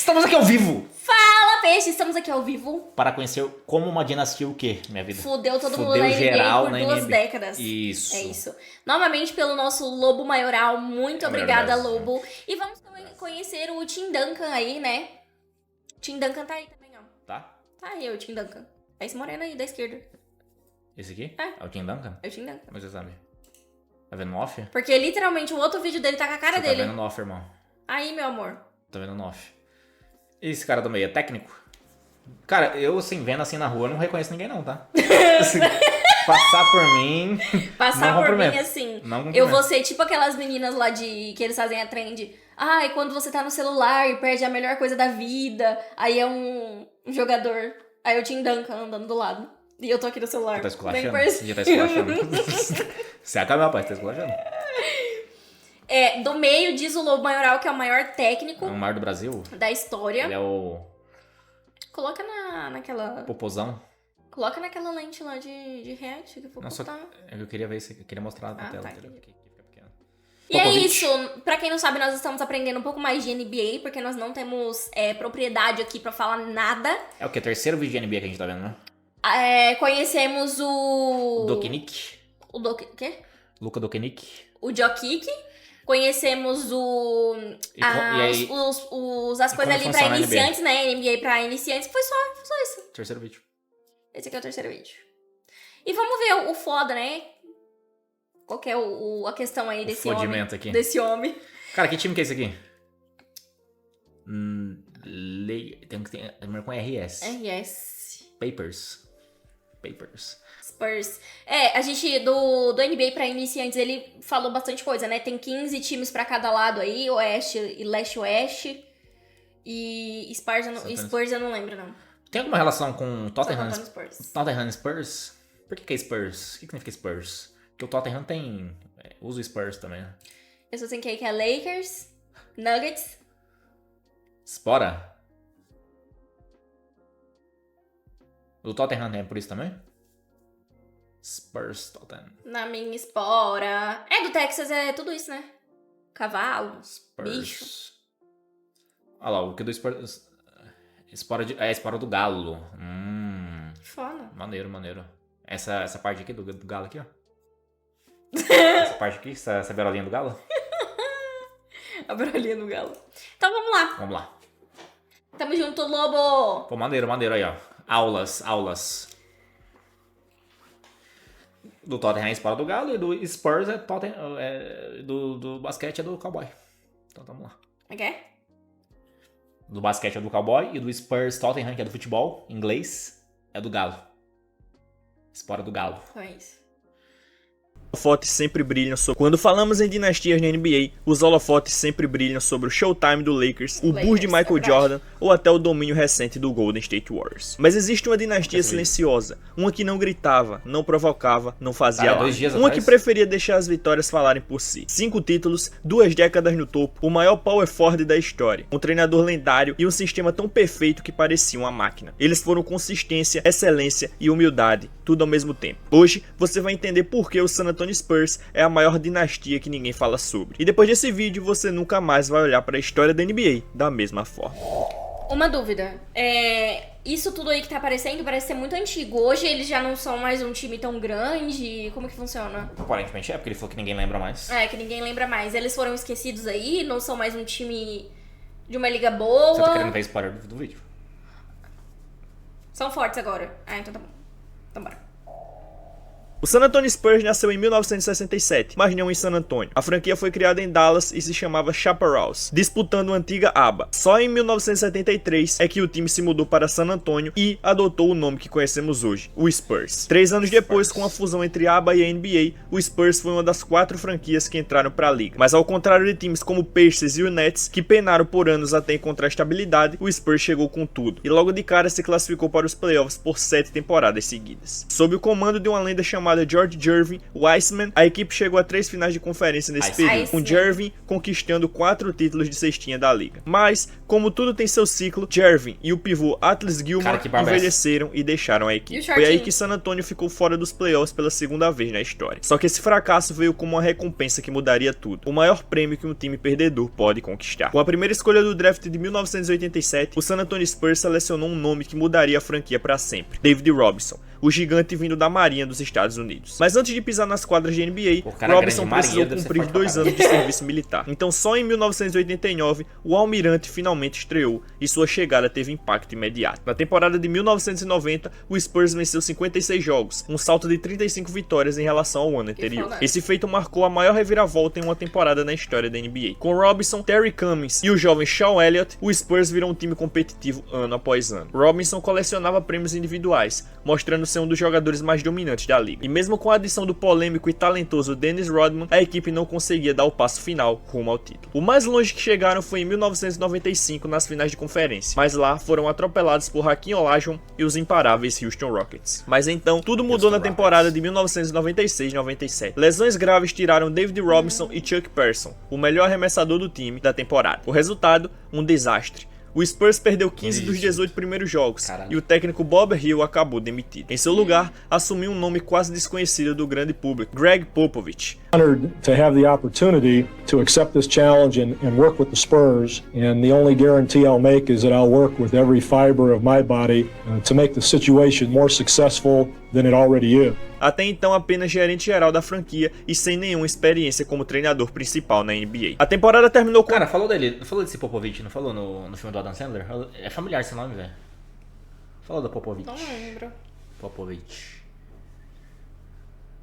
Estamos aqui ao vivo Fala, peixe! Estamos aqui ao vivo. para conhecer como uma dinastia o quê, minha vida? Fudeu todo mundo Fudeu na NBA geral por na 2 NBA. décadas. Isso. É isso. Novamente pelo nosso Lobo Maioral. Muito É o obrigada, melhor Brasil. Lobo. E vamos conhecer o Tim Duncan aí, né? Tim Duncan tá aí também, ó. Tá? Tá aí o Tim Duncan. É esse moreno aí da esquerda. Esse aqui? É. o Tim Duncan? É o Tim Duncan. Mas você sabe. Tá vendo no off? Porque literalmente o outro vídeo dele tá com a cara Você dele. tá vendo no off, irmão. Aí, meu amor. Tá vendo no off. E esse cara do meio é técnico? Cara, eu assim, vendo assim na rua, não reconheço ninguém não, tá? Assim, passar por mim... Passar não por mim cumprimento. assim. Não Eu cumprimento. vou ser tipo aquelas meninas lá de que eles fazem a trend. Ai, quando você tá no celular e perde a melhor coisa da vida. Aí é um jogador. Aí é o Tim Duncan andando do lado. E eu tô aqui no celular. Você tá esculachando? Nem percebo. Você tá esculachando. Você acaba, rapaz, tá esculachando. É, do meio diz o Lobo Maioral, que é o maior técnico É o mar do Brasil. da história. Ele é o Coloca naquela. popozão. Coloca naquela lente lá de react que for Não, só postar. eu queria ver isso, eu queria mostrar na Ah, tela. tá, entendeu? entendi. Que fica pequeno. E é Popovich. isso, pra quem não sabe, nós estamos aprendendo um pouco mais de NBA, porque nós não temos propriedade aqui pra falar nada. É o que? Terceiro vídeo de NBA que a gente tá vendo, né? Conhecemos o... Dokenik. O quê? Luka Dokenik. O Jokic. Conhecemos o... E aí, as e coisas como ali pra funciona a NBA? iniciantes, né? NBA pra iniciantes. Foi só isso. terceiro vídeo. Esse aqui é o terceiro vídeo. E vamos ver o foda, né? Qual que é a questão aí desse homem? Fodimento aqui. Desse homem. Cara, que time que é esse aqui? Tem que ter com RS. RS. Papers. Spurs. A gente, do NBA pra iniciantes, ele falou bastante coisa, né? Tem 15 times pra cada lado aí, Oeste e Leste-Oeste. E Spurs eu não lembro, não. Tem alguma relação com Só Tottenham? contando Spurs. Tottenham Spurs? Por que é Spurs? O que significa Spurs? Porque o Tottenham tem... usa o Spurs também, né? Eu só sei que é Lakers, Nuggets. Spora? O Tottenham é por isso também? Spurs, Tottenham. Na minha espora. Do Texas é tudo isso, né? Cavalo, Spurs. bicho. Olha lá, o que do Spurs... espora do galo. Foda. Maneiro. Essa parte aqui do galo aqui, ó. Essa parte aqui, essa berolinha do galo. A brolinha no galo. Então vamos lá. Vamos lá. Tamo junto, Lobo. Pô, maneiro aí, ó. Aulas. Do Tottenham é espora do galo e do Spurs é Tottenham, do basquete é do cowboy. Então vamos lá. Ok? Do basquete é do cowboy e do Spurs Tottenham, que é do futebol inglês, é do galo. Espora do galo. Então é isso. Holofotes sempre brilham sobre... Quando falamos em dinastias na NBA, os holofotes sempre brilham sobre o Showtime do Lakers, o Bulls de é Michael verdade. Jordan ou até o domínio recente do Golden State Warriors. Mas existe uma dinastia silenciosa, uma que não gritava, não provocava, não fazia Cara, alarde. 2 dias Uma atrás? que preferia deixar as vitórias falarem por si. 5 títulos, 2 décadas no topo, o maior power forward da história, um treinador lendário e um sistema tão perfeito que parecia uma máquina. Eles foram consistência, excelência e humildade, tudo ao mesmo tempo. Hoje, você vai entender por que o San Antonio Spurs é a maior dinastia que ninguém fala sobre. E depois desse vídeo, você nunca mais vai olhar para a história da NBA da mesma forma. Uma dúvida. Isso tudo aí que tá aparecendo parece ser muito antigo. Hoje eles já não são mais um time tão grande. Como que funciona? Aparentemente é, porque ele falou que ninguém lembra mais. Que ninguém lembra mais. Eles foram esquecidos aí, não são mais um time de uma liga Você tá boa. querendo ver spoiler do vídeo? São fortes agora. Então tá bom. Então bora. O San Antonio Spurs nasceu em 1967, mas não em San Antonio. A franquia foi criada em Dallas e se chamava Chaparrals, disputando a antiga ABA. Só em 1973 é que o time se mudou para San Antonio e adotou o nome que conhecemos hoje, o Spurs. 3 anos depois, com a fusão entre a ABA e a NBA, o Spurs foi uma das 4 franquias que entraram para a liga. Mas ao contrário de times como o Pacers e o Nets, que penaram por anos até encontrar estabilidade, o Spurs chegou com tudo. E logo de cara se classificou para os playoffs por 7 temporadas seguidas. Sob o comando de uma lenda chamada chamada George Gervin Weissman, a equipe chegou a 3 finais de conferência nesse período, com Gervin conquistando 4 títulos de cestinha da liga. Mas, como tudo tem seu ciclo, Gervin e o pivô Atlas Gilmore envelheceram e deixaram a equipe. Foi aí que San Antonio ficou fora dos playoffs pela segunda vez na história. Só que esse fracasso veio como uma recompensa que mudaria tudo, o maior prêmio que um time perdedor pode conquistar. Com a primeira escolha do draft de 1987, o San Antonio Spurs selecionou um nome que mudaria a franquia para sempre: David Robinson, o gigante vindo da Marinha dos Estados Unidos. Mas antes de pisar nas quadras de NBA, Robinson precisou cumprir 2 anos de serviço militar. Então só em 1989, o almirante finalmente estreou e sua chegada teve impacto imediato. Na temporada de 1990, o Spurs venceu 56 jogos, um salto de 35 vitórias em relação ao ano anterior. Esse feito marcou a maior reviravolta em uma temporada na história da NBA. Com Robinson, Terry Cummings e o jovem Sean Elliott, o Spurs virou um time competitivo ano após ano. Robinson colecionava prêmios individuais, mostrando ser um dos jogadores mais dominantes da liga. E mesmo com a adição do polêmico e talentoso Dennis Rodman, a equipe não conseguia dar o passo final rumo ao título. O mais longe que chegaram foi em 1995 nas finais de conferência, mas lá foram atropelados por Hakeem Olajuwon e os imparáveis Houston Rockets. Mas então, tudo mudou na temporada de 1996-97. Lesões graves tiraram David Robinson e Chuck Person, o melhor arremessador do time da temporada. O resultado, um desastre. O Spurs perdeu 15 dos 18 primeiros jogos e o técnico Bob Hill acabou demitido. Em seu lugar, assumiu um nome quase desconhecido do grande público: Greg Popovich. Honored to have the opportunity to accept this challenge and work with the Spurs, and the only guarantee I'll make is that I'll work with every fiber of my body to make the situation more successful than it already is. Até então apenas gerente geral da franquia e sem nenhuma experiência como treinador principal na NBA. A temporada terminou com... Cara, falou desse Popovich, não falou no filme do Adam Sandler? É familiar esse nome, velho. Falou da Popovich. Não lembro. Popovich.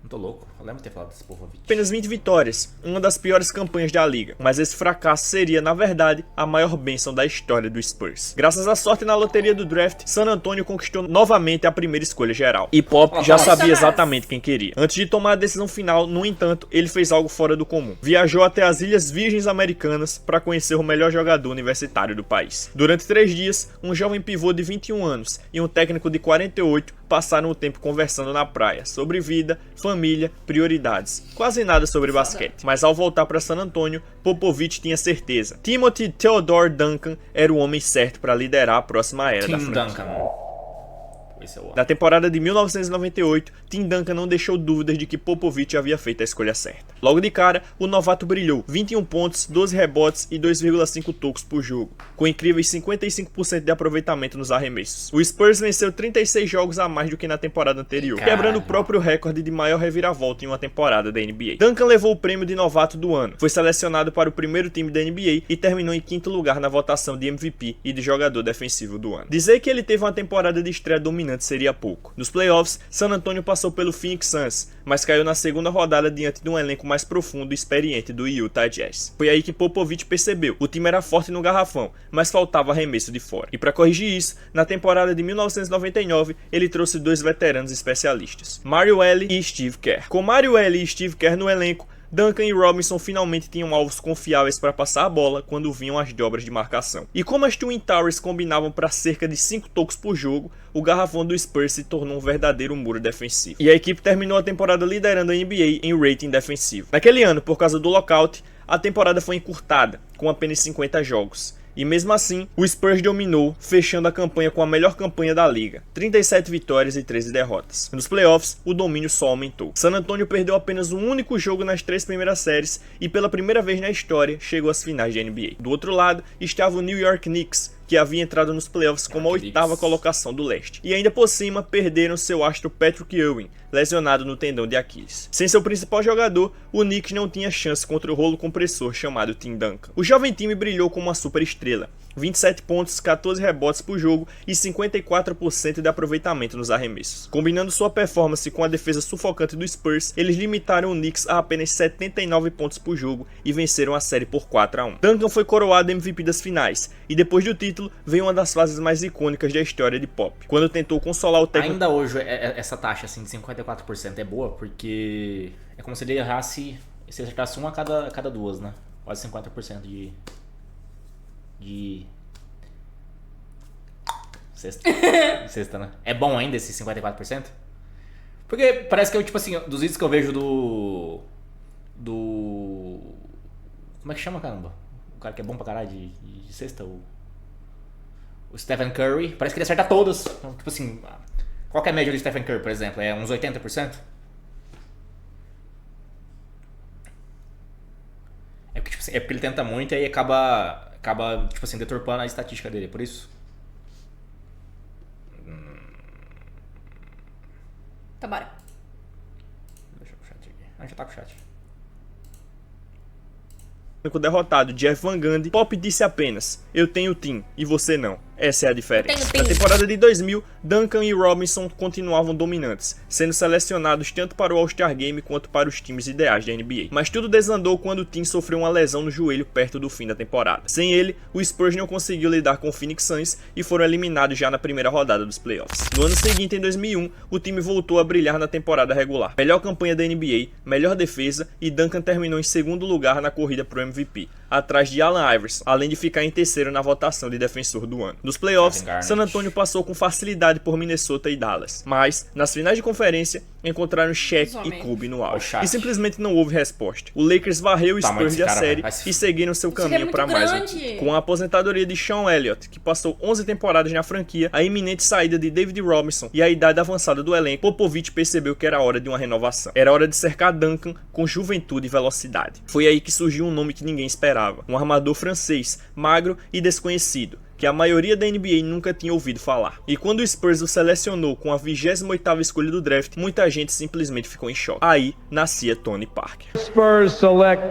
Não tô louco, eu lembro de ter falado desse Popovich. Apenas 20 vitórias, uma das piores campanhas da liga, mas esse fracasso seria, na verdade, a maior bênção da história do Spurs. Graças à sorte na loteria do draft, San Antonio conquistou novamente a primeira escolha geral. E Pop já sabia exatamente quem queria. Antes de tomar a decisão final, no entanto, ele fez algo fora do comum. Viajou até as Ilhas Virgens Americanas para conhecer o melhor jogador universitário do país. Durante 3 dias, um jovem pivô de 21 anos e um técnico de 48 passaram o tempo conversando na praia sobre vida, família, prioridades. Quase nada sobre basquete. Mas ao voltar para San Antonio, Popovich tinha certeza: Timothy Theodore Duncan era o homem certo para liderar a próxima era da franquia. Na temporada de 1998, Tim Duncan não deixou dúvidas de que Popovich havia feito a escolha certa. Logo de cara, o novato brilhou: 21 pontos, 12 rebotes e 2,5 tocos por jogo, com incríveis 55% de aproveitamento nos arremessos. O Spurs venceu 36 jogos a mais do que na temporada anterior, quebrando o próprio recorde de maior reviravolta em uma temporada da NBA. Duncan levou o prêmio de novato do ano, foi selecionado para o primeiro time da NBA e terminou em 5º lugar na votação de MVP e de jogador defensivo do ano. Dizer que ele teve uma temporada de estreia dominante seria pouco. Nos playoffs, San Antonio passou pelo Phoenix Suns, mas caiu na segunda rodada diante de um elenco mais profundo e experiente do Utah Jazz. Foi aí que Popovich percebeu: o time era forte no garrafão, mas faltava arremesso de fora. E para corrigir isso, na temporada de 1999, ele trouxe 2 veteranos especialistas: Mario Elie e Steve Kerr. Com Mario Elie e Steve Kerr no elenco, Duncan e Robinson finalmente tinham alvos confiáveis para passar a bola quando vinham as dobras de marcação. E como as Twin Towers combinavam para cerca de 5 tocos por jogo, o garrafão do Spurs se tornou um verdadeiro muro defensivo. E a equipe terminou a temporada liderando a NBA em rating defensivo. Naquele ano, por causa do lockout, a temporada foi encurtada, com apenas 50 jogos. E mesmo assim, o Spurs dominou, fechando a campanha com a melhor campanha da liga: 37 vitórias e 13 derrotas. Nos playoffs, o domínio só aumentou. San Antonio perdeu apenas um único jogo nas 3 primeiras séries e pela primeira vez na história chegou às finais de NBA. Do outro lado, estava o New York Knicks, que havia entrado nos playoffs como a 8ª colocação do leste. E ainda por cima, perderam seu astro Patrick Ewing, lesionado no tendão de Aquiles. Sem seu principal jogador, o Knicks não tinha chance contra o rolo compressor chamado Tim Duncan. O jovem time brilhou como uma super estrela: 27 pontos, 14 rebotes por jogo e 54% de aproveitamento nos arremessos. Combinando sua performance com a defesa sufocante do Spurs, eles limitaram o Knicks a apenas 79 pontos por jogo e venceram a série por 4-1. Duncan foi coroado MVP das finais, e depois do título, veio uma das fases mais icônicas da história de Pop, quando tentou consolar o técnico. Ainda hoje, essa taxa assim, de 54% é boa, porque é como se ele errasse, se acertasse uma a cada 2, né? Quase 50% de cesta, né? É bom ainda esse 54%? Porque parece que eu, tipo assim, dos vídeos que eu vejo do... Como é que chama, caramba? O cara que é bom pra caralho de cesta, o Stephen Curry. Parece que ele acerta todas. Então, tipo assim, qual que é a média do Stephen Curry, por exemplo? É uns 80%? É porque, tipo assim, ele tenta muito e aí acaba, tipo assim, deturpando a estatística dele, por isso. Tá, bora. Deixa eu puxar aqui. Já tá com o chat. Derrotado Jeff Van Gundy, Pop disse apenas: "Eu tenho team e você não. Essa é a diferença." Tenho. Na temporada de 2000, Duncan e Robinson continuavam dominantes, sendo selecionados tanto para o All-Star Game quanto para os times ideais da NBA. Mas tudo desandou quando o time sofreu uma lesão no joelho perto do fim da temporada. Sem ele, o Spurs não conseguiu lidar com o Phoenix Suns e foram eliminados já na primeira rodada dos playoffs. No ano seguinte, em 2001, o time voltou a brilhar na temporada regular. Melhor campanha da NBA, melhor defesa, e Duncan terminou em segundo lugar na corrida pro MVP, atrás de Allen Iverson, além de ficar em terceiro na votação de defensor do ano. Nos playoffs, San Antonio passou com facilidade por Minnesota e Dallas, mas nas finais de conferência encontraram Shaq e Kobe no auge, e simplesmente não houve resposta. O Lakers varreu o Spurs da série e seguiram seu caminho para mais um. Com a aposentadoria de Sean Elliott, que passou 11 temporadas na franquia, a iminente saída de David Robinson e a idade avançada do elenco, Popovich percebeu que era hora de uma renovação. Era hora de cercar Duncan com juventude e velocidade. Foi aí que surgiu um nome que ninguém esperava, um armador francês, magro e desconhecido, que a maioria da NBA nunca tinha ouvido falar. E quando o Spurs o selecionou com a 28ª escolha do draft, muita gente simplesmente ficou em choque. Aí nascia Tony Parker. Spurs select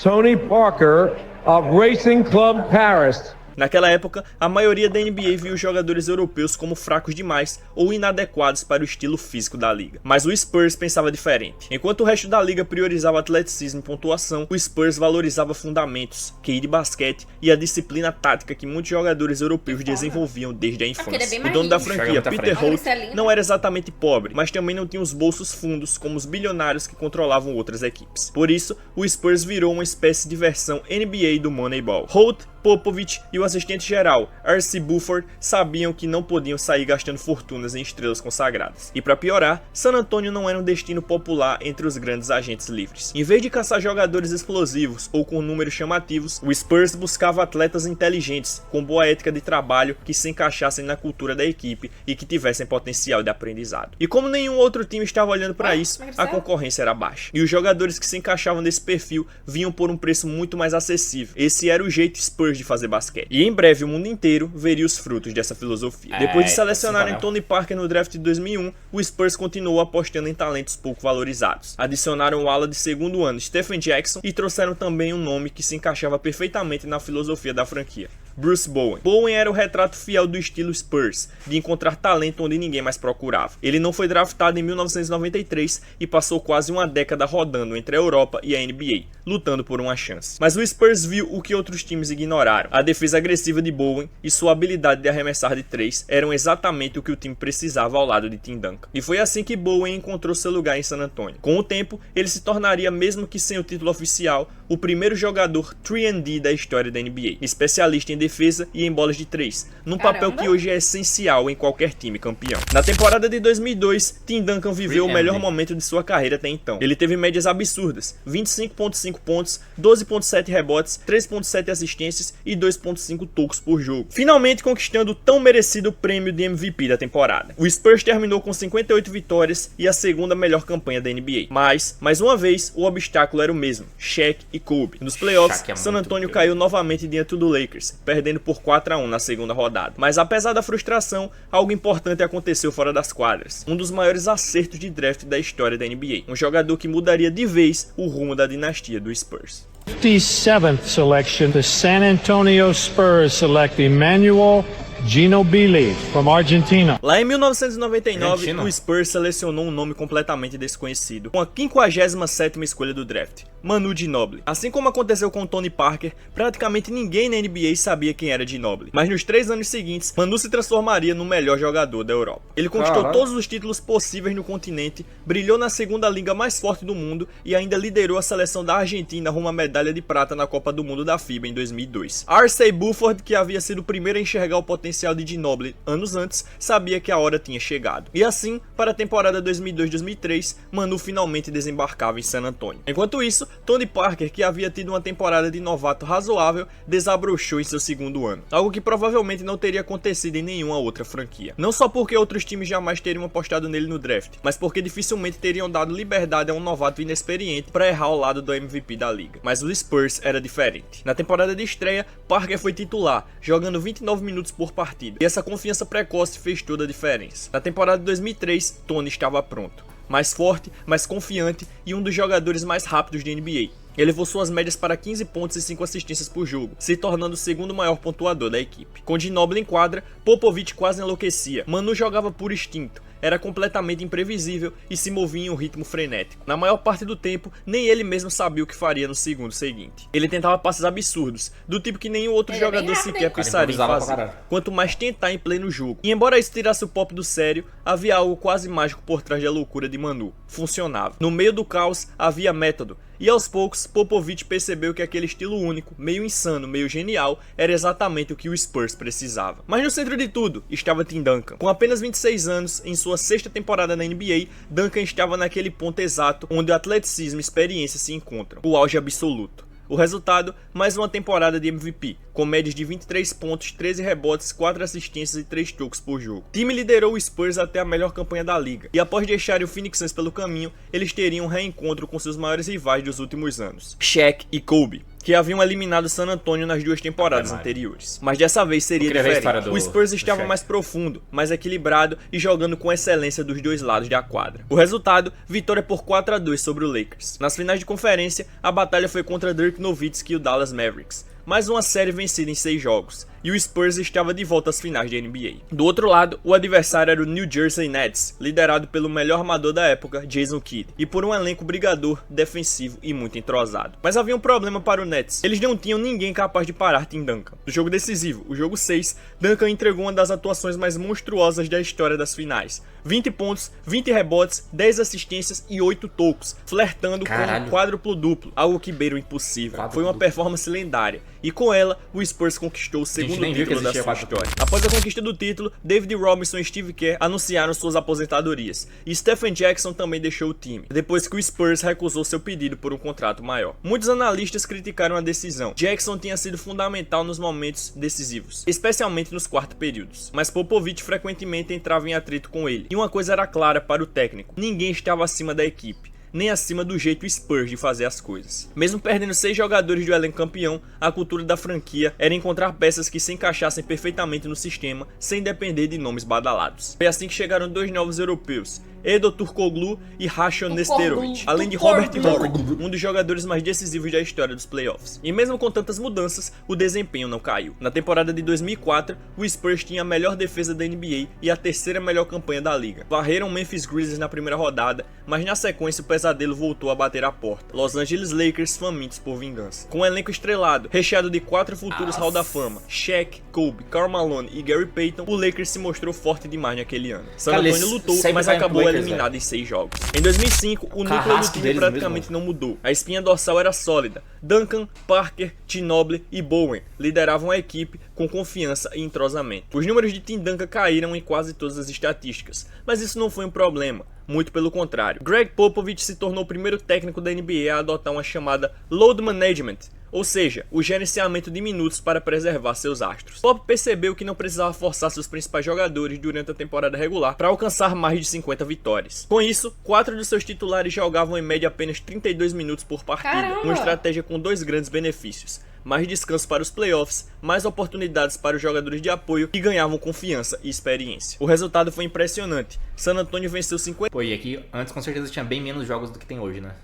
Tony Parker of Racing Club Paris. Naquela época, a maioria da NBA viu os jogadores europeus como fracos demais ou inadequados para o estilo físico da liga. Mas o Spurs pensava diferente. Enquanto o resto da liga priorizava atleticismo e pontuação, o Spurs valorizava fundamentos, QI de basquete e a disciplina tática que muitos jogadores europeus desenvolviam desde a infância. O dono da franquia, Peter Holt, não era exatamente pobre, mas também não tinha os bolsos fundos como os bilionários que controlavam outras equipes. Por isso, o Spurs virou uma espécie de versão NBA do Moneyball. Holt, Popovich e o assistente geral, R.C. Buford, sabiam que não podiam sair gastando fortunas em estrelas consagradas. E para piorar, San Antonio não era um destino popular entre os grandes agentes livres. Em vez de caçar jogadores explosivos ou com números chamativos, o Spurs buscava atletas inteligentes, com boa ética de trabalho, que se encaixassem na cultura da equipe e que tivessem potencial de aprendizado. E como nenhum outro time estava olhando para isso, a concorrência era baixa. E os jogadores que se encaixavam nesse perfil vinham por um preço muito mais acessível. Esse era o jeito Spurs de fazer basquete. E em breve o mundo inteiro veria os frutos dessa filosofia. Depois de selecionarem Tony Parker no draft de 2001, o Spurs continuou apostando em talentos pouco valorizados. Adicionaram o ala de segundo ano Stephen Jackson e trouxeram também um nome que se encaixava perfeitamente na filosofia da franquia: Bruce Bowen. Bowen era o retrato fiel do estilo Spurs, de encontrar talento onde ninguém mais procurava. Ele não foi draftado em 1993 e passou quase uma década rodando entre a Europa e a NBA, lutando por uma chance. Mas o Spurs viu o que outros times ignoraram. A defesa agressiva de Bowen e sua habilidade de arremessar de 3 eram exatamente o que o time precisava ao lado de Tim Duncan. E foi assim que Bowen encontrou seu lugar em San Antonio. Com o tempo, ele se tornaria, mesmo que sem o título oficial, o primeiro jogador 3&D da história da NBA, especialista em defesa e em bolas de 3, num papel que hoje é essencial em qualquer time campeão. Na temporada de 2002, Tim Duncan viveu o melhor momento de sua carreira até então. Ele teve médias absurdas: 25.5 pontos, 12.7 rebotes, 3.7 assistências e 2.5 tocos por jogo, finalmente conquistando o tão merecido prêmio de MVP da temporada. O Spurs terminou com 58 vitórias e a segunda melhor campanha da NBA. Mas, mais uma vez, o obstáculo era o mesmo: Shaq e Kobe. Nos playoffs, San Antonio caiu novamente diante do Lakers, perdendo por 4-1 na segunda rodada. Mas apesar da frustração, algo importante aconteceu fora das quadras. Um dos maiores acertos de draft da história da NBA. Um jogador que mudaria de vez o rumo da dinastia do Spurs. 57th selection, the San Antonio Spurs select Emmanuel Ginobili from Argentina. Lá em 1999, o Spurs selecionou um nome completamente desconhecido, com a 57ª escolha do draft: Manu Ginobili. Assim como aconteceu com Tony Parker, praticamente ninguém na NBA sabia quem era Ginobili. Mas nos 3 anos seguintes, Manu se transformaria no melhor jogador da Europa. Ele conquistou todos os títulos possíveis no continente, brilhou na segunda liga mais forte do mundo e ainda liderou a seleção da Argentina rumo à medalha de prata na Copa do Mundo da FIBA em 2002. R.C. Buford, que havia sido o primeiro a enxergar o potencial de Ginobili anos antes, sabia que a hora tinha chegado. E assim, para a temporada 2002-2003, Manu finalmente desembarcava em San Antonio. Enquanto isso, Tony Parker, que havia tido uma temporada de novato razoável, desabrochou em seu segundo ano, algo que provavelmente não teria acontecido em nenhuma outra franquia. Não só porque outros times jamais teriam apostado nele no draft, mas porque dificilmente teriam dado liberdade a um novato inexperiente para errar ao lado do MVP da liga. Mas o Spurs era diferente. Na temporada de estreia, Parker foi titular, jogando 29 minutos por partida, e essa confiança precoce fez toda a diferença. Na temporada de 2003, Tony estava pronto. Mais forte, mais confiante e um dos jogadores mais rápidos de NBA. Ele levou suas médias para 15 pontos e 5 assistências por jogo, se tornando o segundo maior pontuador da equipe. Com Ginobili em quadra, Popovich quase enlouquecia. Manu jogava por instinto, era completamente imprevisível e se movia em um ritmo frenético. Na maior parte do tempo, nem ele mesmo sabia o que faria no segundo seguinte. Ele tentava passes absurdos, do tipo que nenhum outro jogador sequer pensaria em fazer, quanto mais tentar em pleno jogo. E embora isso tirasse o pop do sério, havia algo quase mágico por trás da loucura de Manu. Funcionava. No meio do caos, havia método. E aos poucos, Popovich percebeu que aquele estilo único, meio insano, meio genial, era exatamente o que o Spurs precisava. Mas no centro de tudo, estava Tim Duncan. Com apenas 26 anos, em sua 6ª temporada na NBA, Duncan estava naquele ponto exato onde o atleticismo e experiência se encontram, o auge absoluto. O resultado, mais uma temporada de MVP, com médias de 23 pontos, 13 rebotes, 4 assistências e 3 tocos por jogo. O time liderou o Spurs até a melhor campanha da liga, e após deixarem o Phoenix Suns pelo caminho, eles teriam um reencontro com seus maiores rivais dos últimos anos, Shaq e Kobe, que haviam eliminado San Antonio nas 2 temporadas anteriores. Mas dessa vez seria diferente. O Spurs estava mais profundo, mais equilibrado e jogando com excelência dos dois lados da quadra. O resultado, vitória por 4-2 sobre o Lakers. Nas finais de conferência, a batalha foi contra Dirk Nowitzki e o Dallas Mavericks. Mais uma série vencida em 6 jogos, e o Spurs estava de volta às finais de NBA. Do outro lado, o adversário era o New Jersey Nets, liderado pelo melhor armador da época, Jason Kidd, e por um elenco brigador, defensivo e muito entrosado. Mas havia um problema para o Nets: eles não tinham ninguém capaz de parar Tim Duncan. No jogo decisivo, o jogo 6, Duncan entregou uma das atuações mais monstruosas da história das finais. 20 pontos, 20 rebotes, 10 assistências e 8 tocos, flertando com um quádruplo duplo, algo que beira o impossível. Foi uma performance lendária, e com ela, o Spurs conquistou o segundo título da sua história. Após a conquista do título, David Robinson e Steve Kerr anunciaram suas aposentadorias, e Stephen Jackson também deixou o time, depois que o Spurs recusou seu pedido por um contrato maior. Muitos analistas criticaram a decisão. Jackson tinha sido fundamental nos momentos decisivos, especialmente nos quartos períodos, mas Popovich frequentemente entrava em atrito com ele. E uma coisa era clara para o técnico: ninguém estava acima da equipe, nem acima do jeito Spurs de fazer as coisas. Mesmo perdendo 6 jogadores do elenco campeão, a cultura da franquia era encontrar peças que se encaixassem perfeitamente no sistema, sem depender de nomes badalados. Foi assim que chegaram 2 novos europeus, Edo Turkoglu e Rashon Nesterovic, além de Robert Horry, um dos jogadores mais decisivos da história dos playoffs. E mesmo com tantas mudanças, o desempenho não caiu. Na temporada de 2004, o Spurs tinha a melhor defesa da NBA e a 3ª melhor campanha da liga. Varreram Memphis Grizzlies na primeira rodada, mas na sequência o pesadelo voltou a bater a porta. Los Angeles Lakers famintos por vingança. Com um elenco estrelado, recheado de 4 futuros Hall da Fama, Shaq, Kobe, Karl Malone e Gary Payton, o Lakers se mostrou forte demais naquele ano. San Antonio lutou, mas acabou eliminado em 6 jogos. Em 2005, o núcleo do time praticamente não mudou. A espinha dorsal era sólida. Duncan, Parker, Ginobili e Bowen lideravam a equipe com confiança e entrosamento. Os números de Tim Duncan caíram em quase todas as estatísticas, mas isso não foi um problema. Muito pelo contrário. Greg Popovich se tornou o primeiro técnico da NBA a adotar uma chamada load management, ou seja, o gerenciamento de minutos para preservar seus astros. Pop percebeu que não precisava forçar seus principais jogadores durante a temporada regular para alcançar mais de 50 vitórias. Com isso, 4 dos seus titulares jogavam em média apenas 32 minutos por partida, uma estratégia com 2 grandes benefícios: mais descanso para os playoffs, mais oportunidades para os jogadores de apoio que ganhavam confiança e experiência. O resultado foi impressionante. San Antonio venceu 50... Pô, e aqui antes com certeza tinha bem menos jogos do que tem hoje, né?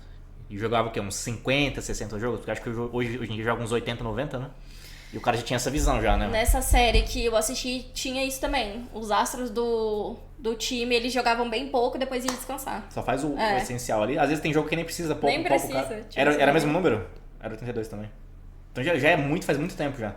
E jogava o quê? Uns 50, 60 jogos? Porque acho que hoje em dia joga uns 80, 90, né? E o cara já tinha essa visão já, né? Nessa série que eu assisti, tinha isso também. Os astros do time, eles jogavam bem pouco e depois iam descansar. Só faz o essencial ali. Às vezes tem jogo que nem precisa pouco. Nem precisa. Cara. Era o mesmo número? Era 82 também. Então já é muito, faz muito tempo já.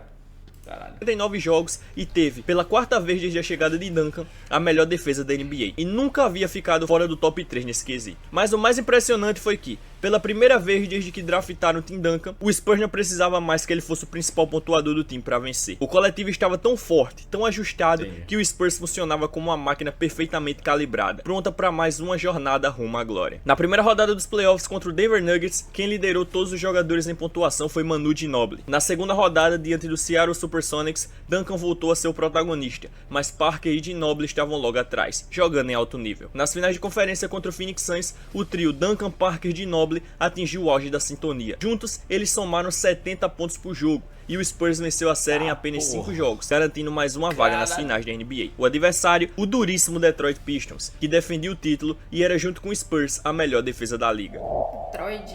Caralho. 39 jogos e teve, pela quarta vez desde a chegada de Duncan, a melhor defesa da NBA. E nunca havia ficado fora do top 3 nesse quesito. Mas o mais impressionante foi que, pela primeira vez desde que draftaram o Tim Duncan, o Spurs não precisava mais que ele fosse o principal pontuador do time para vencer. O coletivo estava tão forte, tão ajustado, que o Spurs funcionava como uma máquina perfeitamente calibrada, pronta para mais uma jornada rumo à glória. Na primeira rodada dos playoffs contra o Denver Nuggets, quem liderou todos os jogadores em pontuação foi Manu Ginobili. Na segunda rodada, diante do Seattle Supersonics, Duncan voltou a ser o protagonista, mas Parker e Ginobili estavam logo atrás, jogando em alto nível. Nas finais de conferência contra o Phoenix Suns, o trio Duncan, Parker e Ginobili atingiu o auge da sintonia. Juntos, eles somaram 70 pontos por jogo, e o Spurs venceu a série em apenas 5 jogos, garantindo mais uma vaga nas finais da NBA. O adversário, o duríssimo Detroit Pistons, que defendia o título e era junto com o Spurs a melhor defesa da liga. Detroit.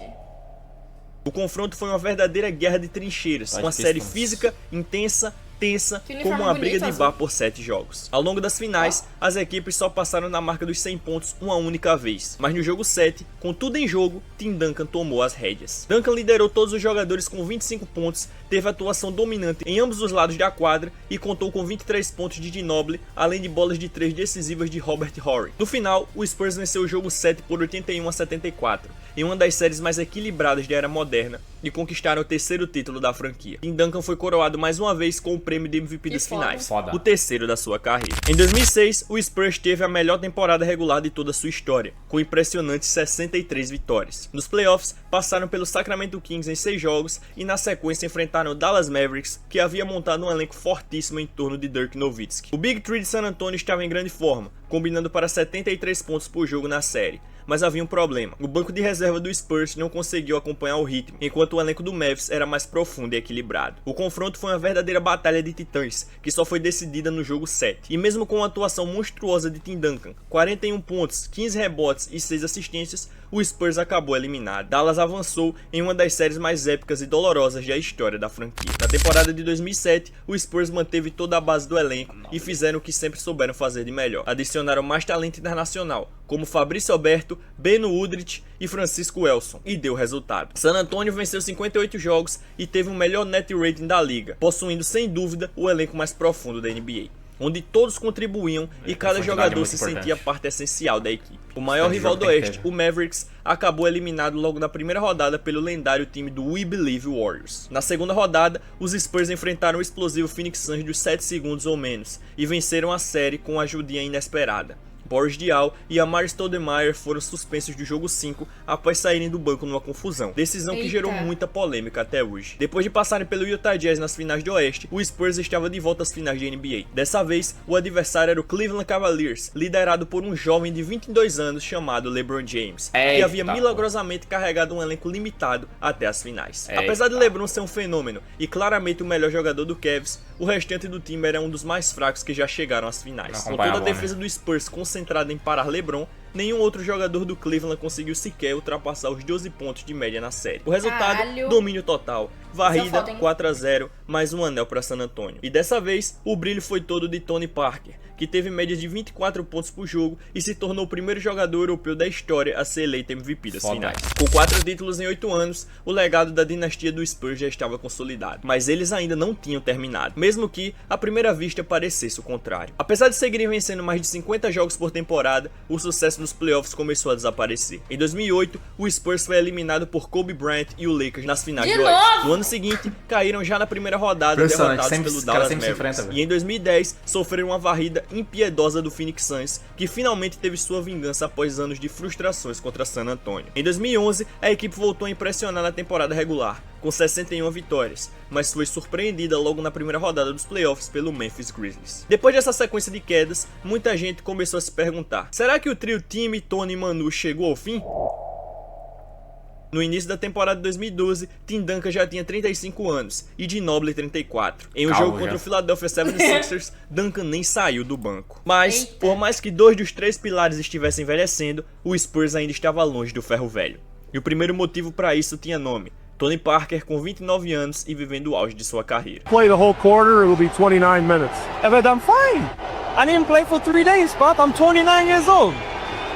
O confronto foi uma verdadeira guerra de trincheiras, uma série física, intensa, tensa, como uma briga de bar por 7 jogos. Ao longo das finais, as equipes só passaram na marca dos 100 pontos uma única vez, mas no jogo 7, com tudo em jogo, Tim Duncan tomou as rédeas. Duncan liderou todos os jogadores com 25 pontos, teve atuação dominante em ambos os lados da quadra e contou com 23 pontos de Ginobili, além de bolas de 3 decisivas de Robert Horry. No final, o Spurs venceu o jogo 7 por 81-74, em uma das séries mais equilibradas da era moderna, e conquistaram o terceiro título da franquia. Tim Duncan foi coroado mais uma vez com o prêmio de MVP das finais, o terceiro da sua carreira. Em 2006, o Spurs teve a melhor temporada regular de toda a sua história, com impressionantes 63 vitórias. Nos playoffs, passaram pelo Sacramento Kings em 6 jogos e na sequência enfrentaram o Dallas Mavericks, que havia montado um elenco fortíssimo em torno de Dirk Nowitzki. O Big Three de San Antonio estava em grande forma, combinando para 73 pontos por jogo na série. Mas havia um problema. O banco de reserva do Spurs não conseguiu acompanhar o ritmo, enquanto o elenco do Mavs era mais profundo e equilibrado. O confronto foi uma verdadeira batalha de titãs, que só foi decidida no jogo 7. E mesmo com uma atuação monstruosa de Tim Duncan, 41 pontos, 15 rebotes e 6 assistências, o Spurs acabou eliminado. Dallas avançou em uma das séries mais épicas e dolorosas da história da franquia. Na temporada de 2007, o Spurs manteve toda a base do elenco e fizeram o que sempre souberam fazer de melhor. Adicionaram mais talento internacional, como Fabrício Alberto, Beno Udrih e Francisco Elson, e deu resultado. San Antonio venceu 58 jogos e teve o melhor net rating da liga, possuindo sem dúvida o elenco mais profundo da NBA, onde todos contribuíam e cada jogador se sentia parte essencial da equipe. O maior rival do Oeste, o Mavericks, acabou eliminado logo na primeira rodada pelo lendário time do We Believe Warriors. Na segunda rodada, os Spurs enfrentaram o explosivo Phoenix Suns dos 7 segundos ou menos e venceram a série com uma ajudinha inesperada. Boris Diaw e Amari Stoudemire foram suspensos do jogo 5 após saírem do banco numa confusão. Decisão que gerou muita polêmica até hoje. Depois de passarem pelo Utah Jazz nas finais de Oeste, o Spurs estava de volta às finais de NBA. Dessa vez, o adversário era o Cleveland Cavaliers, liderado por um jovem de 22 anos chamado LeBron James, que havia milagrosamente carregado um elenco limitado até as finais. Apesar de LeBron ser um fenômeno e claramente o melhor jogador do Cavs, o restante do time era um dos mais fracos que já chegaram às finais. Com toda a defesa do Spurs concentrada em parar LeBron, nenhum outro jogador do Cleveland conseguiu sequer ultrapassar os 12 pontos de média na série. O resultado, domínio total, varrida, 4-0, mais um anel para San Antonio. E dessa vez, o brilho foi todo de Tony Parker, que teve médias de 24 pontos por jogo e se tornou o primeiro jogador europeu da história a ser eleito MVP das finais. Com 4 títulos em 8 anos, o legado da dinastia do Spurs já estava consolidado, mas eles ainda não tinham terminado, mesmo que, à primeira vista, parecesse o contrário. Apesar de seguirem vencendo mais de 50 jogos por temporada, o sucesso nos playoffs começou a desaparecer. Em 2008, o Spurs foi eliminado por Kobe Bryant e o Lakers nas finais do Oeste. No ano seguinte, caíram já na primeira rodada, derrotados pelo Dallas Mavericks. E em 2010, sofreram uma varrida impiedosa do Phoenix Suns, que finalmente teve sua vingança após anos de frustrações contra San Antonio. Em 2011, a equipe voltou a impressionar na temporada regular, com 61 vitórias, mas foi surpreendida logo na primeira rodada dos playoffs pelo Memphis Grizzlies. Depois dessa sequência de quedas, muita gente começou a se perguntar: será que o trio Time, Tony e Manu chegou ao fim? No início da temporada de 2012, Tim Duncan já tinha 35 anos e Ginobili 34. Em um jogo contra o Philadelphia 76ers, Duncan nem saiu do banco. Mas, por mais que 2 dos 3 pilares estivessem envelhecendo, o Spurs ainda estava longe do ferro velho. E o primeiro motivo para isso tinha nome: Tony Parker com 29 anos e vivendo o auge de sua carreira. Play the whole quarter, it will be 29 minutes. But I'm fine. I didn't play for 3 days, Pop. I'm 29 years old.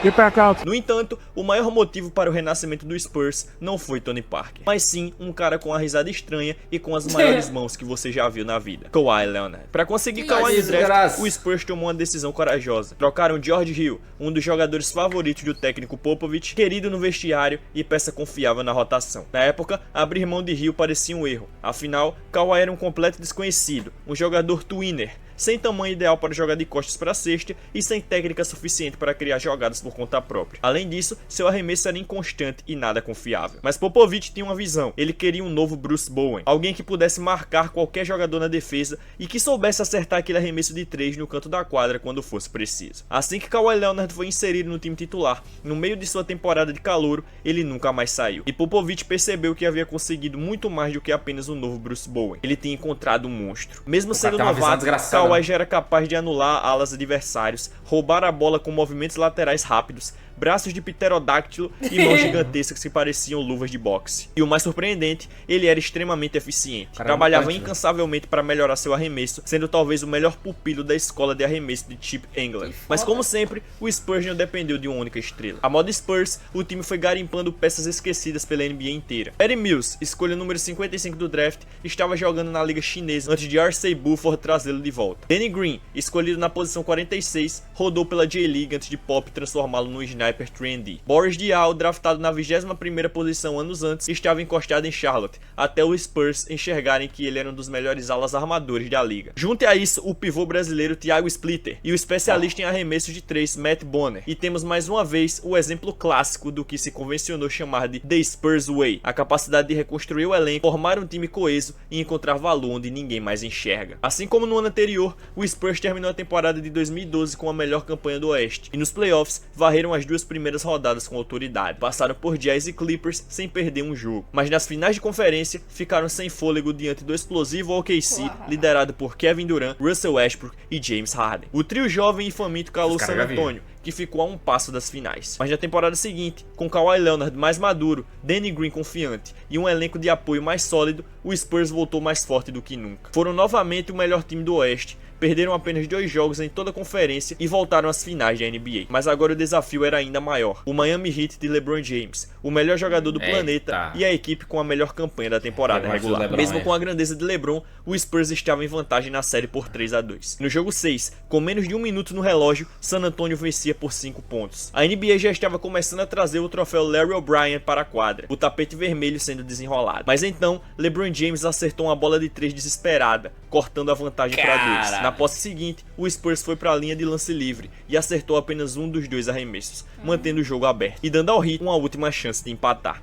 Get back out. No entanto, o maior motivo para o renascimento do Spurs não foi Tony Parker, mas sim um cara com a risada estranha e com as maiores mãos que você já viu na vida, Kawhi Leonard. Para conseguir Kawhi no draft, o Spurs tomou uma decisão corajosa. Trocaram George Hill, um dos jogadores favoritos do técnico Popovich, querido no vestiário e peça confiável na rotação. Na época, abrir mão de Hill parecia um erro, afinal, Kawhi era um completo desconhecido, um jogador twinner, sem tamanho ideal para jogar de costas para a cesta e sem técnica suficiente para criar jogadas por conta própria. Além disso, seu arremesso era inconstante e nada confiável. Mas Popovich tinha uma visão. Ele queria um novo Bruce Bowen, alguém que pudesse marcar qualquer jogador na defesa e que soubesse acertar aquele arremesso de 3 no canto da quadra quando fosse preciso. Assim que Kawhi Leonard foi inserido no time titular, no meio de sua temporada de calouro, ele nunca mais saiu. E Popovich percebeu que havia conseguido muito mais do que apenas um novo Bruce Bowen. Ele tinha encontrado um monstro. Mesmo sendo novato, Kawhi já era capaz de anular alas adversários, roubar a bola com movimentos laterais rápidos, braços de pterodáctilo e mãos gigantescas que pareciam luvas de boxe. E o mais surpreendente, ele era extremamente eficiente. Trabalhava incansavelmente para melhorar seu arremesso, sendo talvez o melhor pupilo da escola de arremesso de Chip Engelland. Mas como sempre, o Spurs não dependeu de uma única estrela. A modo Spurs, o time foi garimpando peças esquecidas pela NBA inteira. Patty Mills, escolha número 55 do draft, estava jogando na liga chinesa antes de R.C. Buford trazê-lo de volta. Danny Green, escolhido na posição 46, rodou pela J-League antes de Pop transformá-lo no sniper 3&D. Boris Diaw, draftado na 21ª posição anos antes, estava encostado em Charlotte, até os Spurs enxergarem que ele era um dos melhores alas armadores da liga. Junte a isso o pivô brasileiro Thiago Splitter e o especialista em arremessos de 3 Matt Bonner. E temos mais uma vez o exemplo clássico do que se convencionou chamar de The Spurs Way, a capacidade de reconstruir o elenco, formar um time coeso e encontrar valor onde ninguém mais enxerga. Assim como no ano anterior, o Spurs terminou a temporada de 2012 com a melhor campanha do Oeste, e nos playoffs varreram as duas primeiras rodadas com autoridade, passaram por Jazz e Clippers sem perder um jogo, mas nas finais de conferência ficaram sem fôlego diante do explosivo OKC, liderado por Kevin Durant, Russell Westbrook e James Harden. O trio jovem e faminto calou San Antonio, que ficou a um passo das finais. Mas na temporada seguinte, com Kawhi Leonard mais maduro, Danny Green confiante e um elenco de apoio mais sólido, o Spurs voltou mais forte do que nunca. Foram novamente o melhor time do Oeste, perderam apenas 2 jogos em toda a conferência e voltaram às finais da NBA. Mas agora o desafio era ainda maior. O Miami Heat de LeBron James, o melhor jogador do planeta e a equipe com a melhor campanha da temporada regular. LeBron, mesmo com a grandeza de LeBron, o Spurs estava em vantagem na série por 3-2. No jogo 6, com menos de 1 minuto no relógio, San Antonio vencia por 5 pontos. A NBA já estava começando a trazer o troféu Larry O'Brien para a quadra, o tapete vermelho sendo desenrolado. Mas então, LeBron James acertou uma bola de 3 desesperada, cortando a vantagem para 2. Na posse seguinte, o Spurs foi para a linha de lance livre e acertou apenas um dos 2 arremessos, mantendo o jogo aberto e dando ao Heat uma última chance de empatar.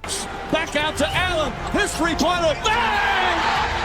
Back out to Allen, his three-pointer, bang!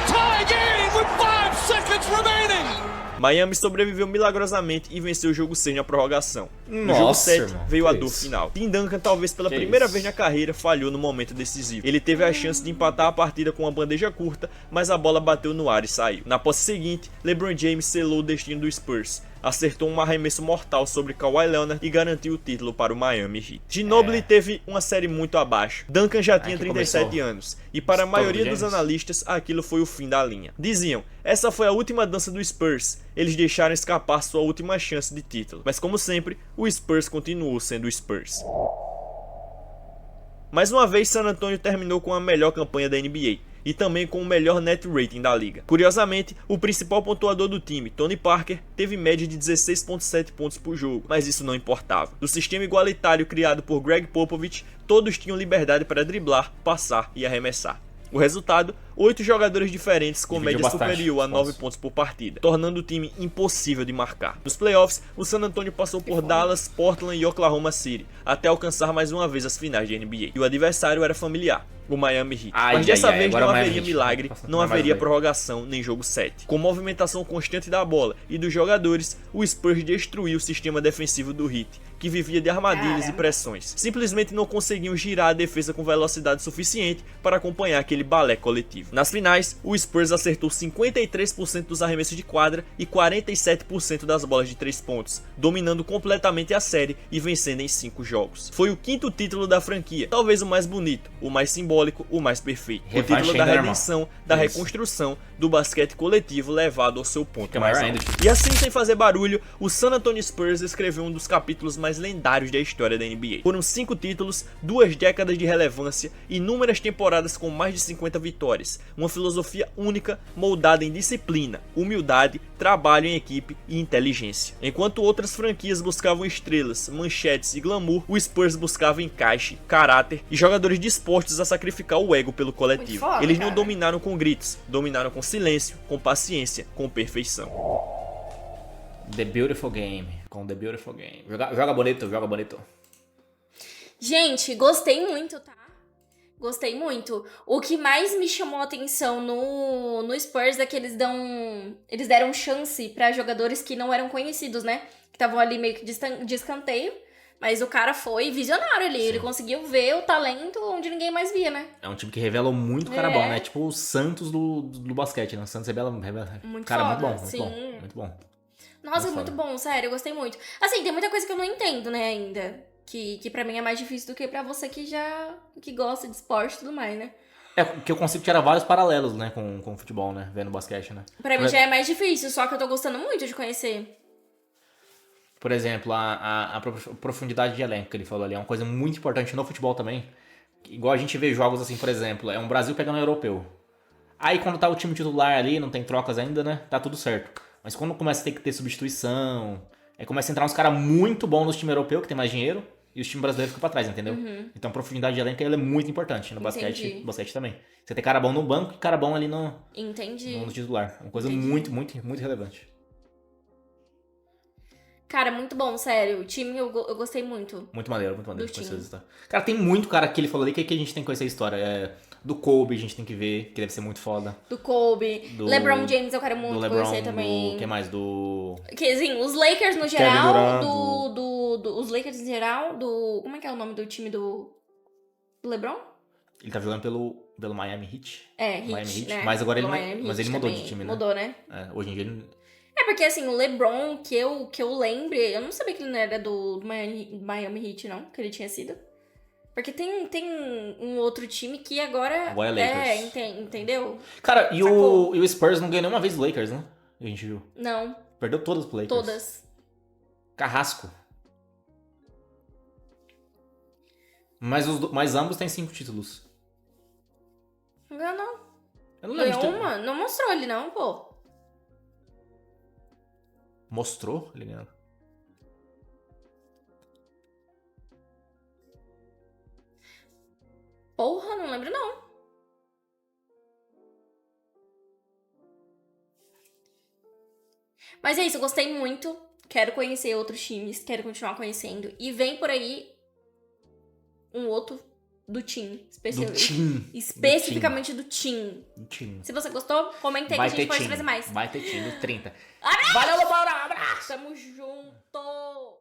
Tie game with 5 seconds remaining! Miami sobreviveu milagrosamente e venceu o jogo 6 na prorrogação. No jogo 7 veio a dor final. Tim Duncan, talvez pela primeira vez na carreira, falhou no momento decisivo. Ele teve a chance de empatar a partida com uma bandeja curta, mas a bola bateu no ar e saiu. Na posse seguinte, LeBron James selou o destino do Spurs. Acertou um arremesso mortal sobre Kawhi Leonard e garantiu o título para o Miami Heat. Ginobili teve uma série muito abaixo. Duncan já tinha 37 anos e para a maioria dos analistas aquilo foi o fim da linha. Diziam, essa foi a última dança do Spurs, eles deixaram escapar sua última chance de título. Mas como sempre, o Spurs continuou sendo o Spurs. Mais uma vez, San Antonio terminou com a melhor campanha da NBA. E também com o melhor net rating da liga. Curiosamente, o principal pontuador do time, Tony Parker, teve média de 16,7 pontos por jogo, mas isso não importava. No sistema igualitário criado por Greg Popovich, todos tinham liberdade para driblar, passar e arremessar. O resultado, 8 jogadores diferentes com média superior a 9 pontos por partida, tornando o time impossível de marcar. Nos playoffs, o San Antonio passou por Dallas, Portland e Oklahoma City, até alcançar mais uma vez as finais de NBA. E o adversário era familiar, o Miami Heat. Mas dessa vez não haveria milagre, não haveria prorrogação nem jogo 7. Com movimentação constante da bola e dos jogadores, o Spurs destruiu o sistema defensivo do Heat, que vivia de armadilhas e pressões. Simplesmente não conseguiam girar a defesa com velocidade suficiente para acompanhar aquele balé coletivo. Nas finais, o Spurs acertou 53% dos arremessos de quadra e 47% das bolas de 3 pontos, dominando completamente a série e vencendo em 5 jogos. Foi o 5º título da franquia, talvez o mais bonito, o mais simbólico, o mais perfeito. O título da redenção, da reconstrução do basquete coletivo levado ao seu ponto mais alto. E assim, sem fazer barulho, o San Antonio Spurs escreveu um dos capítulos mais lendários da história da NBA. Foram 5 títulos, 2 décadas de relevância, inúmeras temporadas com mais de 50 vitórias, uma filosofia única moldada em disciplina, humildade, trabalho em equipe e inteligência. Enquanto outras franquias buscavam estrelas, manchetes e glamour, o Spurs buscava encaixe, caráter e jogadores dispostos a sacrificar o ego pelo coletivo. Foda, eles não cara. dominaram com gritos, dominaram com silêncio, com paciência, com perfeição. The Beautiful Game. Com The Beautiful Game. Joga bonito, joga bonito. Gente, gostei muito, tá? Gostei muito. O que mais me chamou a atenção no Spurs é que eles deram chance pra jogadores que não eram conhecidos, né? Que estavam ali meio que de escanteio. Mas o cara foi visionário ali. Sim. Ele conseguiu ver o talento onde ninguém mais via, né? É um time que revela muito cara bom, né? Tipo o Santos do basquete, né? O Santos revela muito cara foda, muito bom, muito sim. bom, muito bom. Nossa, muito bom, sério, eu gostei muito. Assim, tem muita coisa que eu não entendo, né, ainda. Que pra mim é mais difícil do que pra você que gosta de esporte e tudo mais, né? É, que eu consigo tirar vários paralelos, né, com o futebol, né, vendo basquete, né. Pra mim já é mais difícil, só que eu tô gostando muito de conhecer. Por exemplo, a profundidade de elenco que ele falou ali é uma coisa muito importante no futebol também. Igual a gente vê jogos assim, por exemplo, é um Brasil pegando um europeu. Aí quando tá o time titular ali, não tem trocas ainda, né, tá tudo certo. Mas quando começa a ter que ter substituição, aí começa a entrar uns caras muito bons no time europeu, que tem mais dinheiro, e os times brasileiros ficam pra trás, entendeu? Uhum. Então a profundidade de elenco ela é muito importante no basquete também. Você tem cara bom no banco e cara bom ali no titular. Uma coisa muito, muito, muito relevante. Cara, muito bom, sério. O time eu gostei muito. Muito maneiro de conhecer a história. Cara, tem muito cara que ele falou ali que a gente tem que conhecer a história. Do Kobe a gente tem que ver, que deve ser muito foda. Do Kobe. LeBron James eu quero muito conhecer também. O que mais? Que, assim, os Lakers no geral, os Lakers em geral, como é que é o nome do time do LeBron? Ele tá jogando pelo Miami Heat. Heat, né? Mas agora ele mudou de time, né? Mudou, né? Hoje em dia ele... É porque, assim, o LeBron, que eu lembre, eu não sabia que ele não era do Miami Heat, não, que ele tinha sido. Porque tem um outro time que agora... Agora é Lakers. Entendeu? Cara, e o Spurs não ganhou nenhuma vez do Lakers, né? A gente viu. Não. Perdeu todas pro Lakers. Todas. Carrasco. Mas ambos têm 5 títulos. Não ganhou, não. Eu não lembro. Ganhou uma? Não mostrou ele, não, pô. Mostrou ele ganhando. Porra, não lembro não. Mas é isso, eu gostei muito. Quero conhecer outros times, quero continuar conhecendo. E vem por aí um outro do Team. Especificamente do Team. Se você gostou, comenta aí que a gente pode trazer mais. Vai ter time 30. Abraço! Valeu, Laura! Abraço! Tamo junto!